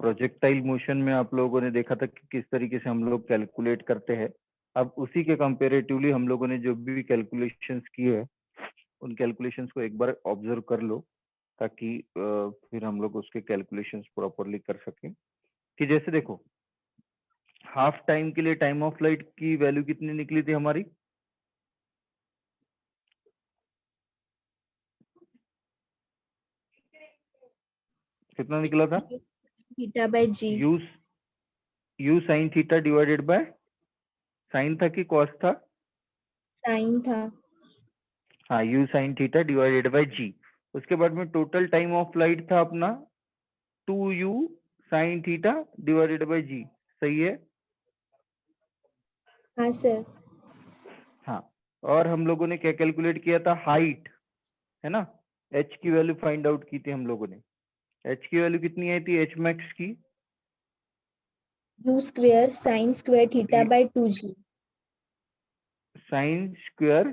Projectile motion में आप लोगों ने देखा था कि किस तरीके से हम लोग कैलकुलेट करते हैं। अब उसी के कंपेरेटिवली हम लोगों ने जो भी कैलकुलेशंस किए हैं उन कैलकुलेशंस को एक बार ऑब्जर्व कर लो, ताकि फिर हम लोग उसके कैलकुलेशंस प्रॉपरली कर सकें। कि जैसे देखो, हाफ टाइम के लिए टाइम ऑफ फ्लाइट की वैल्यू कितनी निकली थी हमारी? कितना निकला था? Theta by G. U sine theta divided by, sine था कि कॉस था? साइन था। हाँ, U sine theta divided by G. उसके बाद में टोटल टाइम ऑफ फ्लाइट था अपना 2u sine theta divided by G. सही है? हाँ सर। हाँ, और हम लोगों ने क्या कैलकुलेट किया था? हाइट, है ना? h की वैल्यू फाइंड आउट की थी हम लोगों ने। h की वैल्यू कितनी आई थी h मैक्स की? You square sine square theta by 2g। Sign square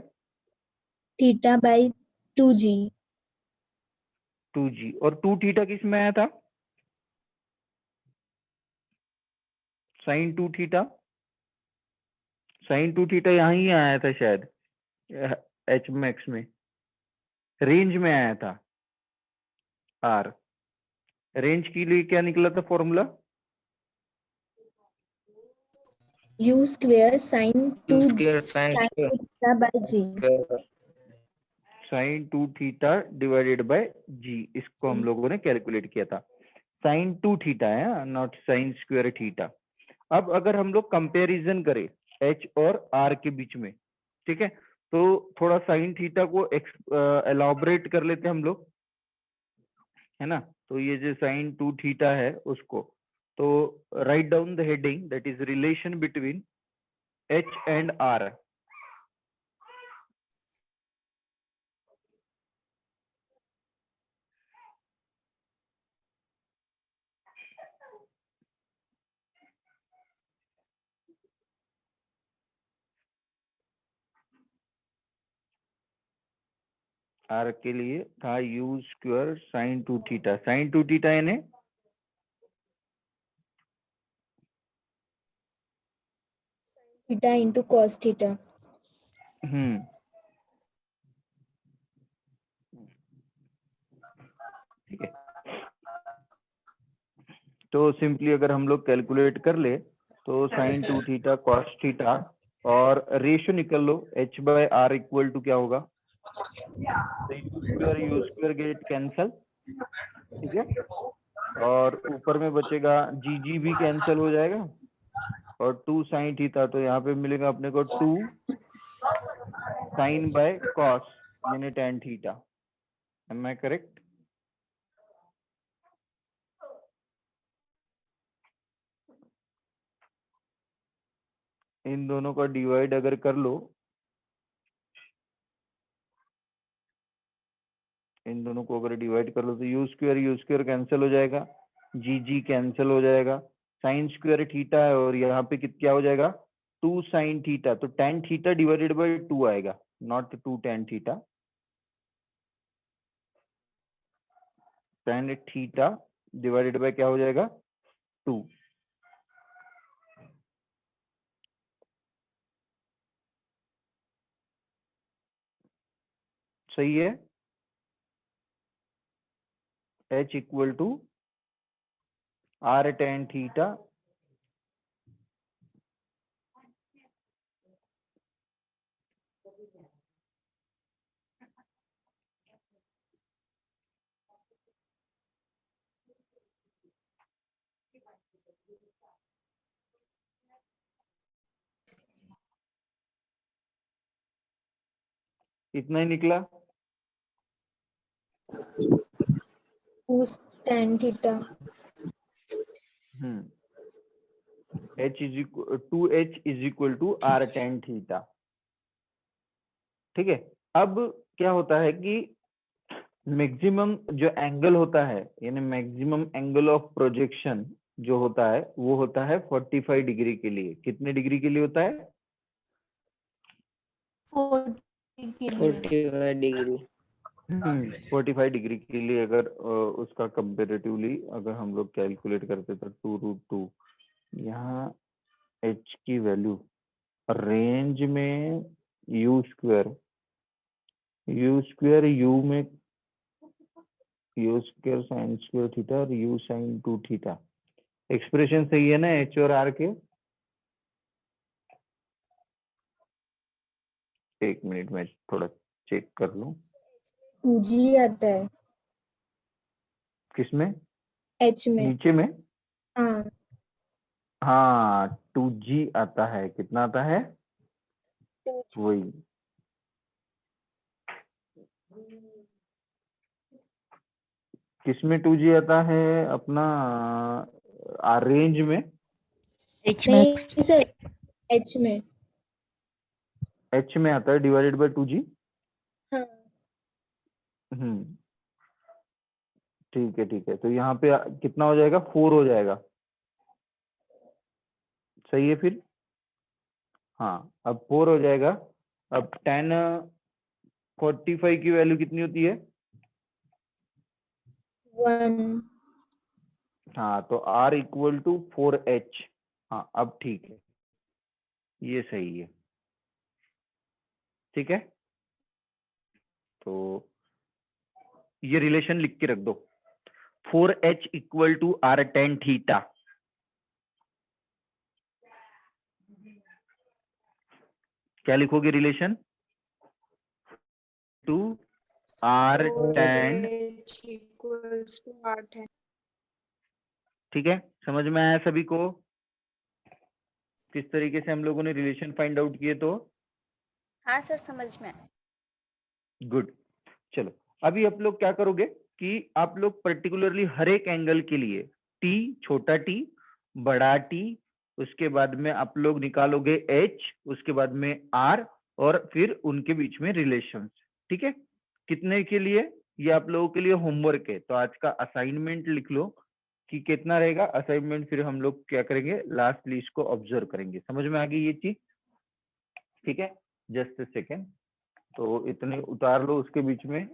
theta by 2g। 2g। और 2 थीटा किस में आया था? साइन 2 थीटा, साइन 2 थीटा यहाँ ही आया था शायद, h मैक्स में, रेंज में आया था r। रेंज के लिए क्या निकला था formula? U square sine 2 square sine theta by G. Sine 2 theta divided by G, इसको हम लोगों ने कैलकुलेट किया था। साइन 2 थीटा है, नॉट साइन स्क्वायर थीटा। अब अगर हम लोग कंपैरिजन करें h और r के बीच में, ठीक है, तो थोड़ा साइन थीटा को एलाबोरेट कर लेते हैं हम लोग, है ना? तो ये जो साइन 2 थीटा है उसको, तो right down the heading, that is relation between h and r। r के लिए था u square sine 2 theta. Sine 2 theta यानी थीटा इंटू कॉस थीटा। ठीक है। तो सिंपली अगर हम लोग कैलकुलेट कर ले तो साइन 2 थीटा कॉस थीटा, और रेशियो निकल लो h by r equal to क्या होगा? यू स्क्वायर गेट कैंसल, ठीक है, और ऊपर में बचेगा जी जी भी कैंसल हो जाएगा, और 2 साइन थीटा, तो यहाँ पे मिलेगा अपने को 2 साइन बाय कॉस यानी tan theta. Am I correct? इन दोनों का डिवाइड अगर कर लो, इन दोनों को अगर डिवाइड कर लो तो यू स्क्वायर कैंसिल हो जाएगा, जी जी कैंसिल हो जाएगा, साइन स्क्वायर थीटा है और यहाँ पे क्या हो जाएगा? 2 साइन थीटा, तो tan थीटा डिवाइडेड बाय 2 आएगा, not 2 tan theta. tan theta divided by क्या हो जाएगा? 2। सही है? h equal to r tan theta इतना ही निकला। tan theta. h is equal 2h is equal to r tan theta. ठीक है। अब क्या होता है कि मैक्सिमम जो एंगल होता है, यानी मैक्सिमम एंगल ऑफ प्रोजेक्शन जो होता है वो होता है 45 डिग्री के लिए। कितने डिग्री के लिए होता है? 45 डिग्री। 45 डिग्री के लिए अगर उसका कंपेरेटिवली अगर हम लोग कैलकुलेट करते तो 2√2, यहाँ h की वैल्यू रेंज में u स्क्वायर u में u square sine square theta और u साइन 2 थीटा। एक्सप्रेशन सही है ना h और r के? एक मिनट में थोड़ा चेक कर लूं। 2G आता है किसमें? H में। नीचे में? हाँ हाँ 2G आता है। कितना आता है? 2G। वही किसमें 2G आता है अपना? रेंज में नहीं सर, H में। h में आता है डिवाइडेड बाय 2G। हाँ हम्म, ठीक है ठीक है। तो यहाँ पे कितना हो जाएगा? 4 हो जाएगा। सही है फिर? हाँ अब 4 हो जाएगा। अब 1045 की वैल्यू कितनी होती है? 1। हाँ तो r इक्वल टू 4h। हाँ अब ठीक है, ये सही है। ठीक है, तो ये रिलेशन लिख के रख दो। 4h equal to r10 theta. क्या लिखोगे रिलेशन? To r10। ठीक है, समझ में आया सभी को किस तरीके से हम लोगों ने रिलेशन फाइंड आउट किए? तो हाँ सर, समझ में। गुड। चलो अभी आप लोग क्या करोगे कि आप लोग पर्टिकुलरली हर एक एंगल के लिए टी, छोटा टी, बड़ा टी, उसके बाद में आप लोग निकालोगे एच, उसके बाद में आर, और फिर उनके बीच में रिलेशंस। ठीक है, कितने के लिए? ये आप लोगों के लिए होमवर्क है। तो आज का असाइनमेंट लिख लो कि कितना रहेगा असाइनमेंट, फिर हम लोग क्या करेंगे लास्ट लिस्ट को ऑब्जर्व करेंगे। समझ में आ गई ये चीज? ठीक है, जस्ट सेकेंड। तो इतने उतार लो उसके बीच में।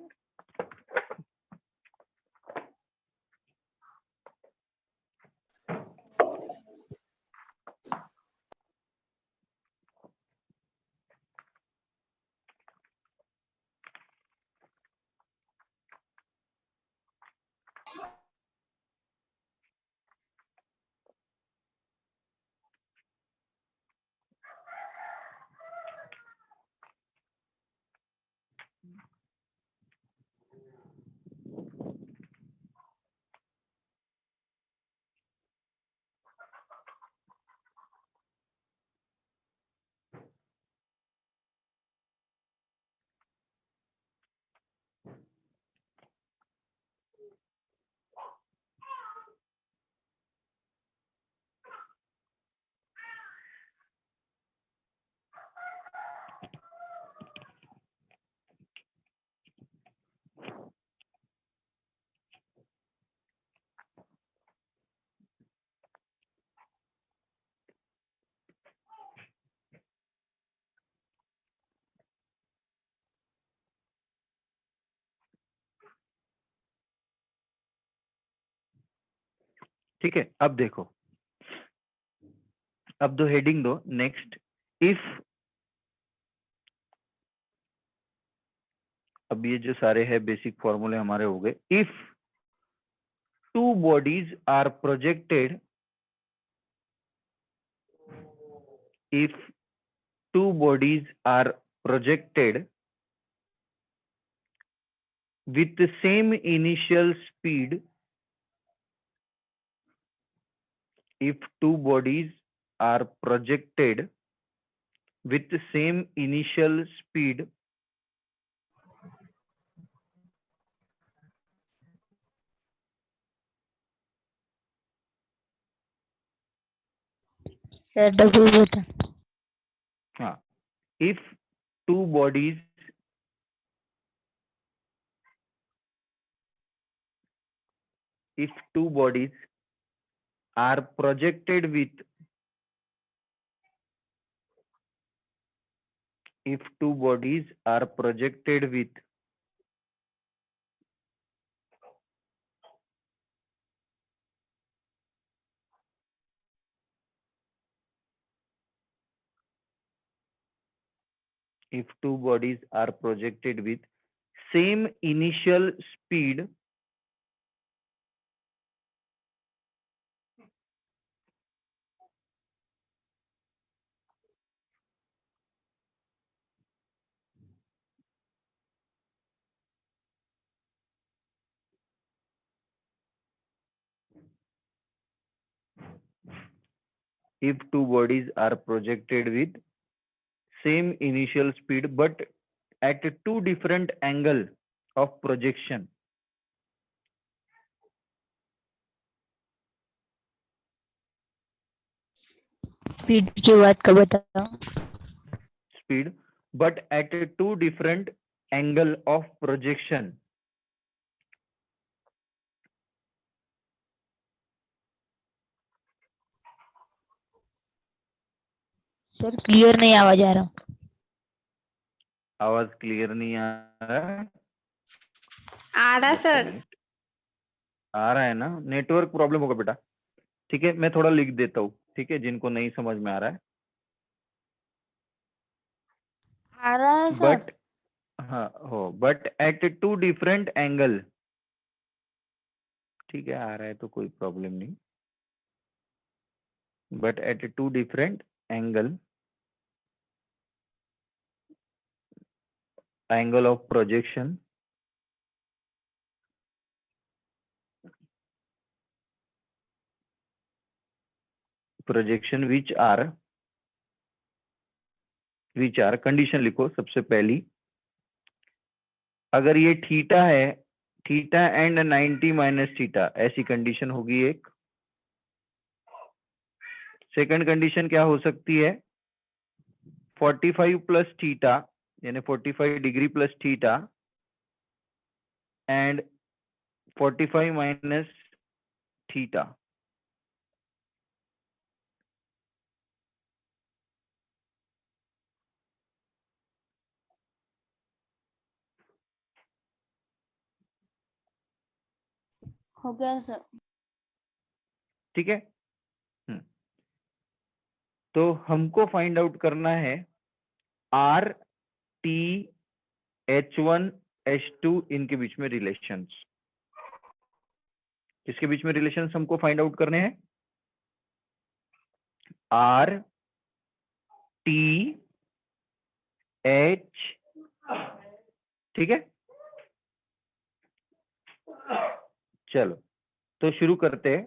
ठीक है, अब देखो, अब दो हेडिंग दो नेक्स्ट। इफ, अब ये जो सारे हैं बेसिक फॉर्मूले हमारे हो गए। If two bodies are projected, if two bodies are projected with the same initial speed, if two bodies are projected with the same initial speed, if two bodies are projected with, if two bodies are projected with if two bodies are projected with same initial speed if two bodies are projected with same initial speed but at two different angle of projection. Speed की बात का बताओ। Speed but at two different angle of projection. Sir clear नहीं आवाज आ रहा। आवाज clear नहीं आ रहा है? आ रहा Just a सर। minute. आ रहा है ना? नेटवर्क प्रॉब्लम होगा बेटा। ठीक है, मैं थोड़ा लिख देता हूँ, ठीक है, जिनको नहीं समझ में आ रहा है। आ रहा है सर। बट हाँ हो, but at two different angle. ठीक है, आ रहा है तो कोई प्रॉब्लम नहीं। But at two different angle of projection which are condition लिखो सबसे पहली। अगर ये थीटा है, थीटा एंड 90 माइनस थीटा, ऐसी कंडीशन होगी एक। सेकंड कंडीशन क्या हो सकती है? 45 प्लस थीटा यानी 45 degree plus theta and 45 minus theta. हो गया सर। ठीक है, तो हमको फाइंड आउट करना है आर टी H1 H2 इनके बीच में रिलेशंस। किसके बीच में रिलेशंस हमको फाइंड आउट करने हैं? R T H. ठीक है, चलो तो शुरू करते हैं।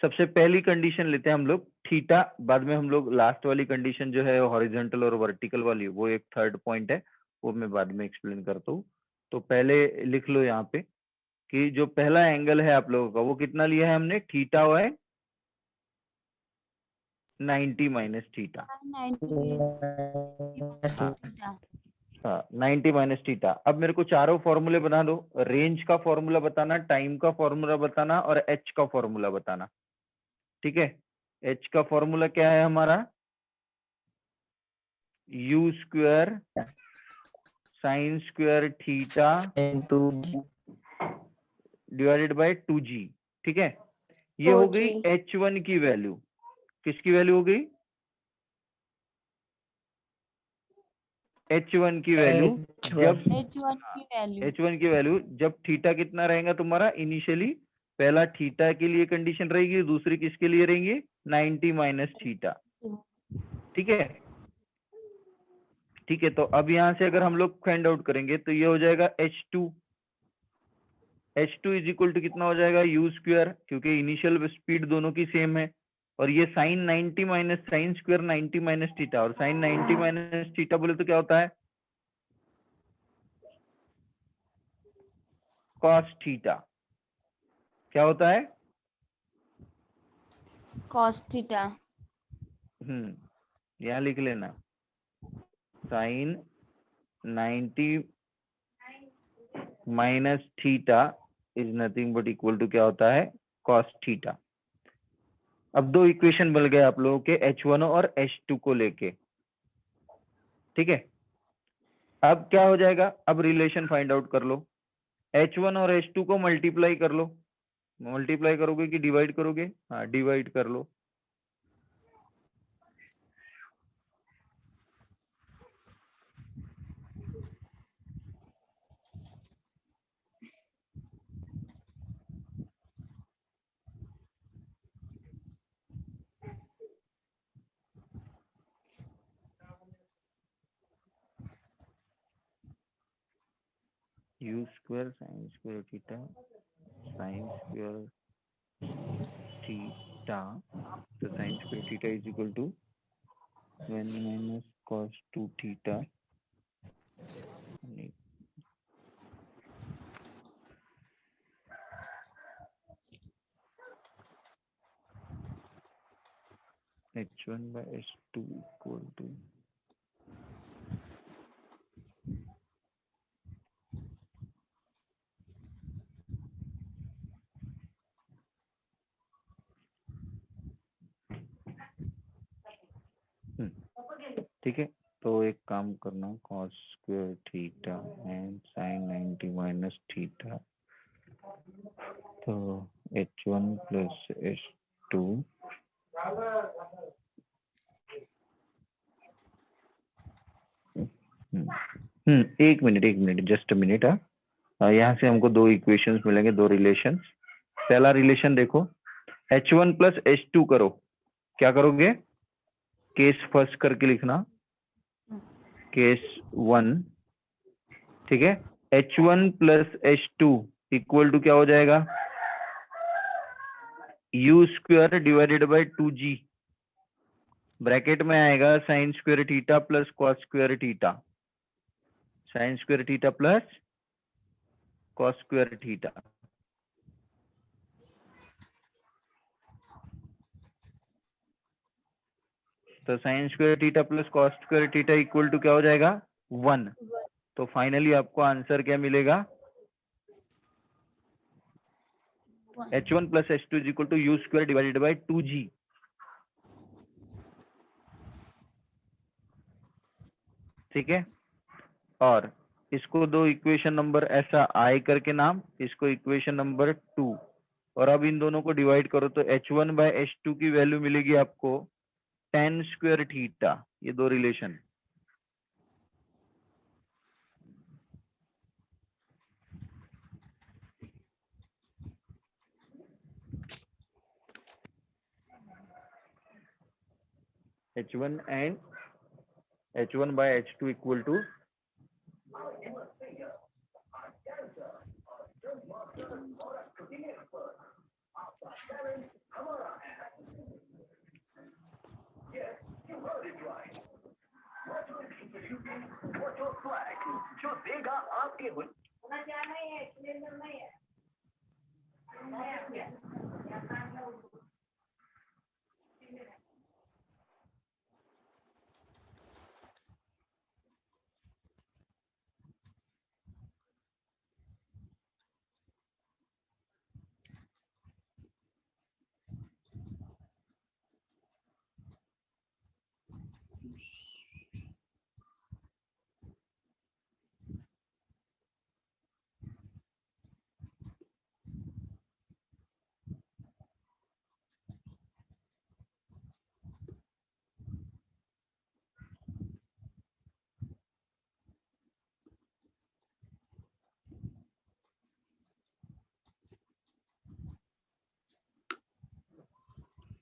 सबसे पहली कंडीशन लेते हैं हम लोग थीटा, बाद में हम लोग लास्ट वाली कंडीशन जो है हॉरिजॉन्टल और वर्टिकल वाली, वो एक थर्ड पॉइंट है, वो मैं बाद में एक्सप्लेन करता हूँ। तो पहले लिख लो यहाँ पे कि जो पहला एंगल है आप लोगों का वो कितना लिया है हमने? थीटा है 90 माइनस थीटा। हाँ 90 माइनस थीटा। अब मेरे को चारों फॉर्मूले बना दो। रेंज का फॉर्मूला बताना, टाइम का फॉर्मूला बताना और एच का फॉर्मूला बताना। ठीक है, एच का फॉर्मूला क्या है हमारा? You square sine square theta divided by 2g। ठीक है, ये हो गई H1 की वैल्यू। किसकी वैल्यू हो गई? H1 की वैल्यू जब H1 की वैल्यू जब थीटा कितना रहेगा तुम्हारा इनिशियली? पहला थीटा के लिए कंडीशन रहेगी, दूसरी किसके लिए रहेंगी? 90 माइनस थीटा। ठीक है, ठीक है, तो अब यहां से अगर हम लोग फाइंड आउट करेंगे तो ये हो जाएगा H2 इज इक्वल टू कितना हो जाएगा? यू स्क्वायर, क्योंकि इनिशियल स्पीड दोनों की सेम है। और ये sine 90 minus sine square 90 minus theta, और साइन 90 माइनस थीटा बोले तो क्या होता है? Cos theta. क्या होता है? Cos theta. यहाँ लिख लेना, sine 90 minus theta is nothing but equal to क्या होता है? Cos theta. अब दो इक्वेशन बन गए आप लोगों के H1 और H2 को लेके। ठीक है, अब क्या हो जाएगा? अब रिलेशन फाइंड आउट कर लो। H1 और H2 को मल्टीप्लाई कर लो। मल्टीप्लाई करोगे कि डिवाइड करोगे? हाँ डिवाइड कर लो। U square sine square theta sine square theta, तो sine square theta is equal to 1 minus cos 2 theta h1 by h2 equal to ठीक है। तो एक काम करना, cos square theta and sine 90 minus theta, तो h1 प्लस h2 एक minute just a minute. यहाँ से हमको दो इक्वेशंस मिलेंगे, दो रिलेशंस। पहला रिलेशन देखो, h1 प्लस h2 करो, क्या करोगे? केस फर्स्ट करके लिखना, केस 1, ठीक है। h1 plus h2 equal to क्या हो जाएगा? u square divided by 2g, bracket में आएगा sine square theta plus cos square theta, sine square theta plus cos square theta. तो sine square theta plus cos square theta equal to क्या हो जाएगा? 1। तो फाइनली आपको आंसर क्या मिलेगा? h1 plus h2 is equal to u square divided by 2g। ठीक है, और इसको दो इक्वेशन नंबर ऐसा आई करके नाम, इसको इक्वेशन नंबर 2, और अब इन दोनों को डिवाइड करो तो h1 बाय h2 की वैल्यू मिलेगी आपको tan स्क्वायर थीटा। ये दो relation, h1 and h1 by h2 equal to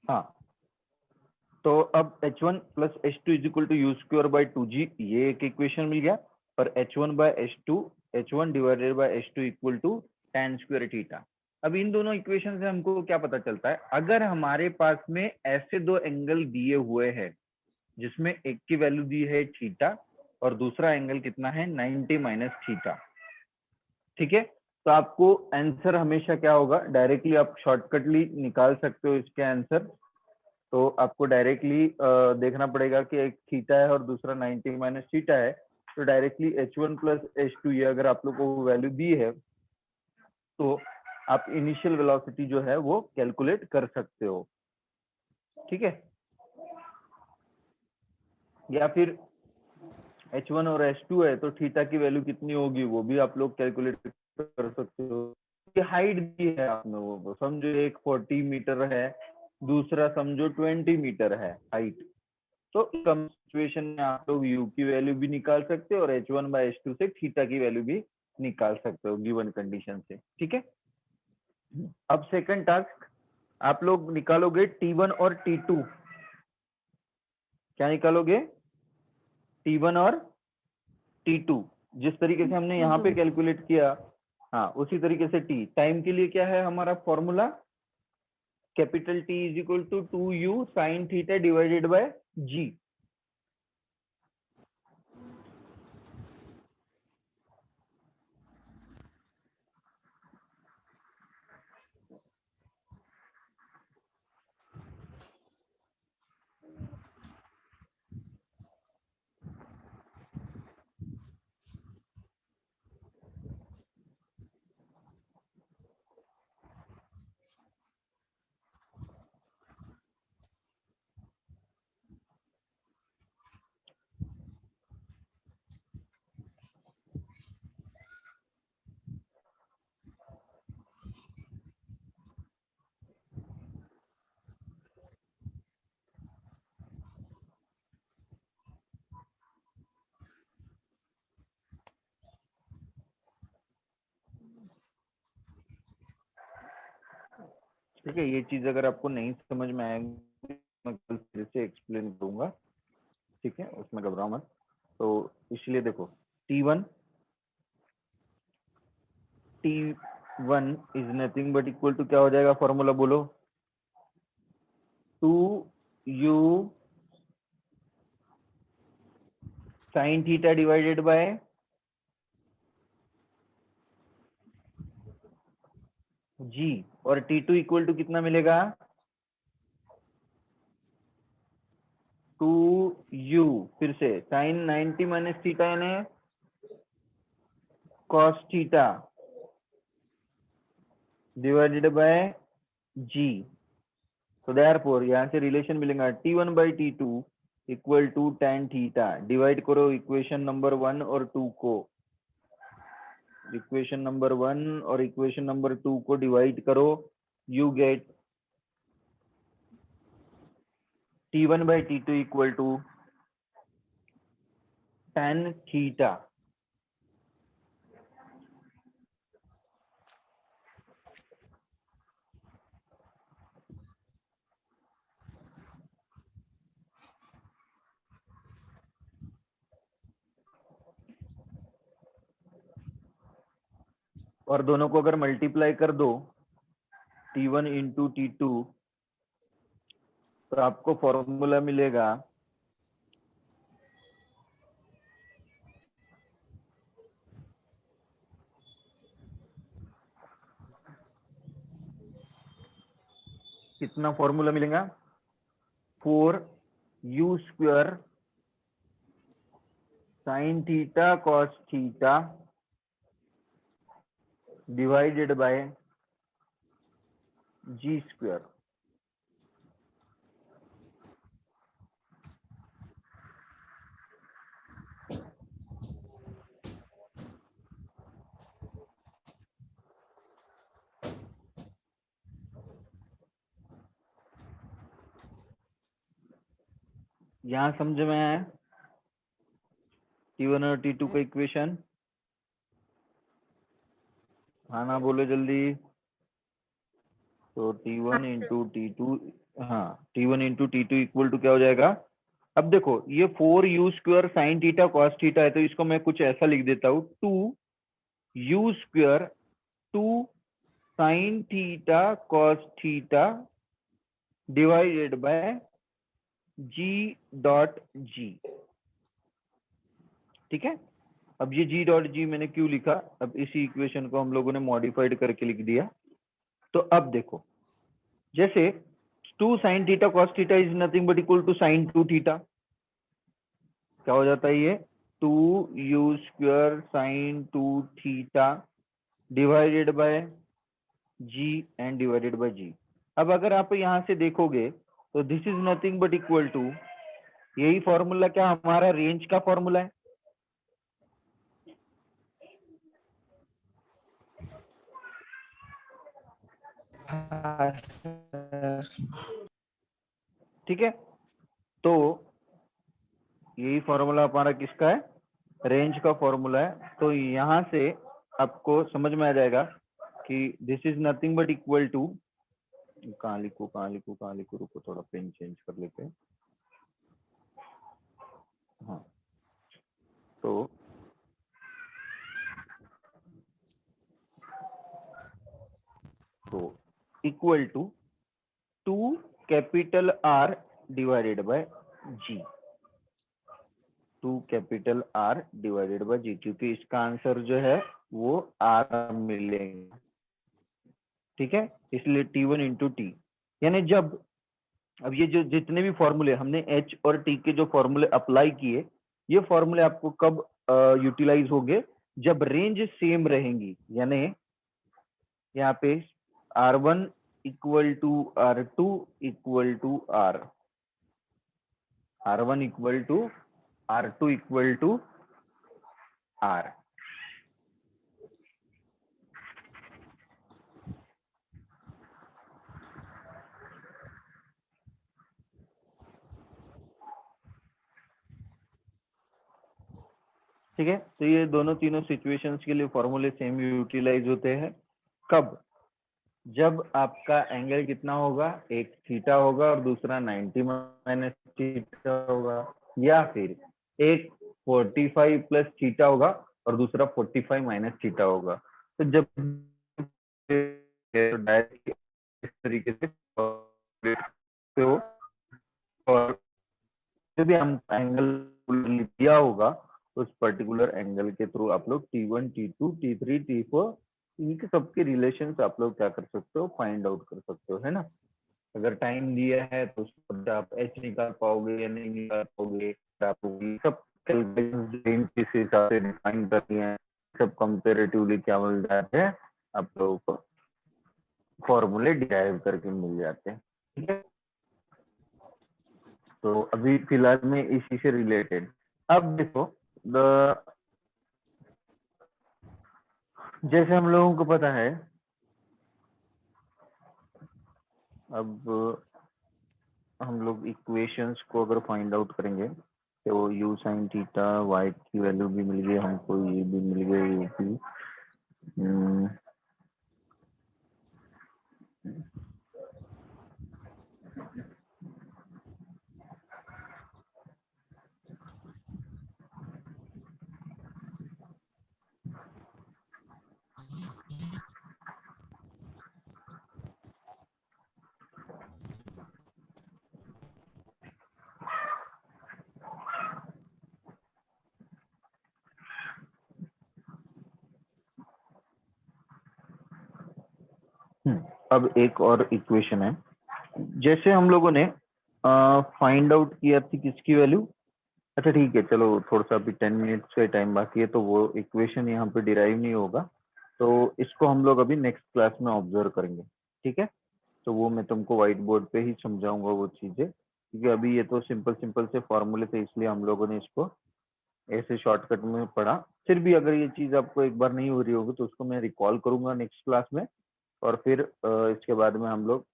हाँ, तो अब h1 plus h2 is equal to u square by 2g, ये एक इक्वेशन मिल गया। और h1 by h2, h1 divided by h2 equal to tan square theta. अब इन दोनों इक्वेशन से हमको क्या पता चलता है? अगर हमारे पास में ऐसे दो एंगल दिए हुए हैं जिसमें एक की वैल्यू दी है थीटा और दूसरा एंगल कितना है? 90 माइनस थीटा। ठीक है, तो आपको आंसर हमेशा क्या होगा? डायरेक्टली आप शॉर्टकटली निकाल सकते हो इसके आंसर। तो आपको डायरेक्टली देखना पड़ेगा कि एक थीटा है और दूसरा 90 माइनस थीटा है, तो डायरेक्टली h1 प्लस h2 ये अगर आप लोग को वैल्यू दी है तो आप इनिशियल वेलोसिटी जो है वो कैलकुलेट कर सकते हो। ठीक है, या फिर h1 और h2 है तो थीटा की वैल्यू कितनी होगी वो भी आप लोग कैलकुलेट कर सकते हो। ये हाइट दी है आप लोगों को, समझो एक 40 मीटर है, दूसरा समझो 20 मीटर है हाइट, तो कम सिचुएशन में आप लोग u की वैल्यू भी निकाल सकते हो और h1 बाय h2 से थीटा की वैल्यू भी निकाल सकते हो गिवन कंडीशन से। ठीक है, अब सेकंड टास्क आप लोग निकालोगे t1 और t2। क्या निकालोगे? t1 और t2। जिस तरीके से हमने यहाँ पे कैलकुलेट किया, हाँ उसी तरीके से टी टाइम के लिए क्या है हमारा formula, capital T is equal to 2u sine theta divided by G. ठीक है, ये चीज अगर आपको नहीं समझ में आएगी मैं कल फिर से एक्सप्लेन करूंगा, ठीक है, उसमें घबराओ मत। तो इसलिए देखो T1 is nothing but equal to क्या हो जाएगा, फॉर्मूला बोलो, 2u sine theta divided by G, और T2 इक्वल टू कितना मिलेगा, 2u फिर से साइन 90 माइनस थीटा यानी cos theta divided by G. तो देयरफॉर यहाँ से रिलेशन मिलेगा T1 by T2 equal to tan theta. Divide करो इक्वेशन नंबर 1 और 2 को, इक्वेशन नंबर 1 और इक्वेशन नंबर 2 को डिवाइड करो, you get T1 by T2 equal to tan theta. और दोनों को अगर मल्टीप्लाई कर दो T1 इंटू T2 तो आपको फॉर्मूला मिलेगा कितना, फॉर्मूला मिलेगा 4u square sine theta cos theta divided by g square. यहां समझ में आया T1 और T2 का इक्वेशन? हाँ ना बोलो जल्दी। तो T1 इंटू T2, हाँ T1 into T2 equal to क्या हो जाएगा, अब देखो ये 4u square sine theta cos theta है तो इसको मैं कुछ ऐसा लिख देता हूँ 2u square 2 sine theta cos theta divided by g dot g. ठीक है, अब ये जी डॉट जी मैंने क्यों लिखा, अब इसी इक्वेशन को हम लोगों ने मॉडिफाइड करके लिख दिया। तो अब देखो जैसे 2 sine theta cos theta is nothing but equal to sine 2 theta, क्या हो जाता है ये 2u square sine 2 theta divided by g and divided by g. अब अगर आप यहां से देखोगे तो this is nothing but equal to, यही फॉर्मूला क्या हमारा रेंज का फॉर्मूला है, ठीक है। तो यही फॉर्मूला हमारा किसका है, रेंज का फॉर्मूला है। तो यहां से आपको समझ में आ जाएगा कि this is nothing but equal to, कहाँ लिखू, रुको थोड़ा पेन चेंज कर लेते हैं। हाँ तो equal to 2 capital R divided by G, 2 capital R divided by G, क्योंकि इसका आंसर जो है वो R मिलेगा। ठीक है, इसलिए T1 इंटू टी, यानी जब अब ये जो जितने भी फॉर्मूले हमने H और T के जो फॉर्मूले अप्लाई किए, ये फॉर्मूले आपको कब यूटिलाइज होंगे, जब रेंज सेम रहेंगी, यानी यहाँ पे R1 equal to R2 equal to R, R1 equal to R2 equal to R। ठीक है, तो ये दोनों तीनों सिचुएशंस के लिए फॉर्मूले सेम यूटिलाइज होते हैं। कब? जब आपका एंगल कितना होगा, एक थीटा होगा और दूसरा 90 माइनस थीटा होगा, या फिर एक 45 प्लस थीटा होगा और दूसरा 45 माइनस थीटा होगा। तो जब डायरेक्ट इस तरीके से तो और जब भी हम एंगल दिया होगा उस पर्टिकुलर एंगल के थ्रू आप लोग T1, T2, T3, T4 इनके सबके रिलेशंस आप लोग क्या कर सकते हो, फाइंड आउट कर सकते हो, है ना। अगर टाइम दिया है तो उसको आप H निकाल पाओगे या नहीं निकाल पाओगे, आप सब कैलकुलेशंस किस हिसाब से डिफाइन करती हैं, सब कंपैरेटिवली क्या मिल जाते हैं आप लोगों को, फॉर्मूले डिराइव करके मिल जाते हैं। ठीक है, तो अभी फिलहाल में इसी से रिलेटेड अब देखो, जैसे हम लोगों को पता है, अब हम लोग इक्वेशंस को अगर फाइंड आउट करेंगे तो u sin थीटा y की वैल्यू भी मिल गई हमको, ये भी मिल गई, ये भी अब एक और इक्वेशन है, जैसे हम लोगों ने फाइंड आउट किया थी किसकी वैल्यू, अच्छा ठीक है, चलो थोड़ा सा अभी 10 मिनट्स का टाइम बाकी है, तो वो इक्वेशन यहाँ पे डिराइव नहीं होगा, तो इसको हम लोग अभी नेक्स्ट क्लास में ऑब्जर्व करेंगे। ठीक है, तो वो मैं तुमको व्हाइट बोर्ड पे ही समझाऊंगा वो चीजें, क्योंकि अभी ये तो सिंपल से फॉर्मूले थे, इसलिए हम लोगों ने इसको ऐसे शॉर्टकट में पढ़ा। फिर भी अगर ये चीज आपको एक बार नहीं हो रही होगी तो उसको मैं रिकॉल करूंगा नेक्स्ट क्लास में, और फिर इसके बाद में हम लोग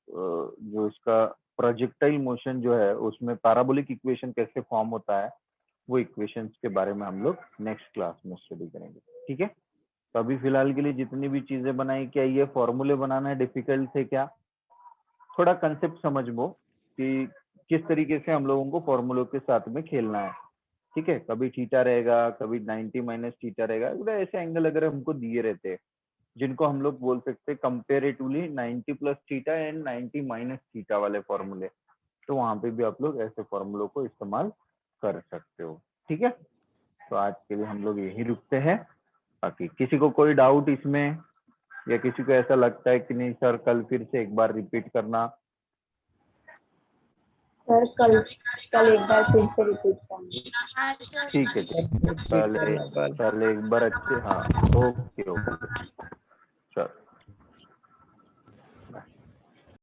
जो इसका प्रोजेक्टाइल मोशन जो है उसमें पैराबोलिक इक्वेशन कैसे फॉर्म होता है, वो इक्वेशंस के बारे में हम लोग नेक्स्ट क्लास में स्टडी करेंगे। ठीक है, तो अभी फिलहाल के लिए जितनी भी चीजें बनाई, क्या ये फॉर्मूले बनाना डिफिकल्ट थे क्या? थोड़ा कंसेप्ट समझ लो कि किस तरीके से हम लोगों को फॉर्मूलों के साथ में खेलना है। ठीक है, कभी थीटा रहेगा, कभी 90 माइनस थीटा रहेगा, ऐसे एंगल अगर हमको दिए रहते हैं जिनको हम लोग बोल सकते हैं comparatively 90 plus theta and 90 minus theta वाले फॉर्मूले, तो वहां पे भी आप लोग ऐसे फॉर्मूलों को इस्तेमाल कर सकते हो। ठीक है, तो आज के लिए हम लोग यही रुकते हैं। बाकी किसी को कोई डाउट इसमें, या किसी को ऐसा लगता है कि नहीं सर कल फिर से एक बार रिपीट करना? सर कल एक बार फिर से रिपीट करना। ठीक है, कल एक बार अच्छे, हाँ, ओके ओके।